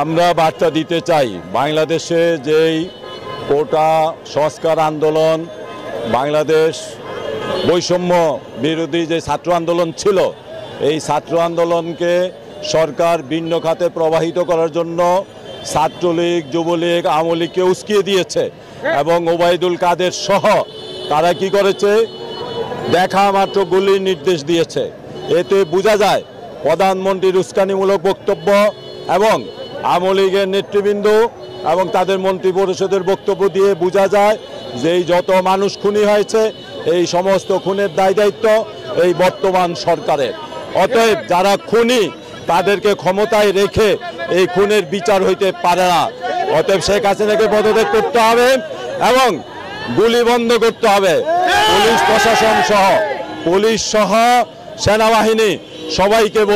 আমরা বার্তা দিতে চাই, বাংলাদেশে যেই কোটা সংস্কার আন্দোলন, বাংলাদেশ বৈষম্য বিরোধী যে ছাত্র আন্দোলন ছিল, এই ছাত্র আন্দোলনকে সরকার ভিন্ন খাতে প্রবাহিত করার জন্য ছাত্রলীগ, যুবলীগ, আওয়ামী লীগকে উস্কিয়ে দিয়েছে এবং ওবায়দুল কাদের সহ তারা কি করেছে, দেখা মাত্র গুলির নির্দেশ দিয়েছে। এতে বোঝা যায় প্রধানমন্ত্রীর উস্কানিমূলক বক্তব্য এবং আওয়ামী লীগের নেতৃবৃন্দ এবং তাদের মন্ত্রী পরিষদের বক্তব্য দিয়ে বোঝা যায় যে এই যত মানুষ খুনি হয়েছে এই সমস্ত খুনের দায় দায়িত্ব এই বর্তমান সরকারের। অতএব যারা খুনি তাদেরকে ক্ষমতায় রেখে এই খুনের বিচার হইতে পারে না। অতএব শেখ হাসিনাকে পদত্যাগ করতে হবে এবং গুলি বন্ধ করতে হবে। পুলিশ প্রশাসন সহ, পুলিশ সহ সেনাবাহিনী সবাইকে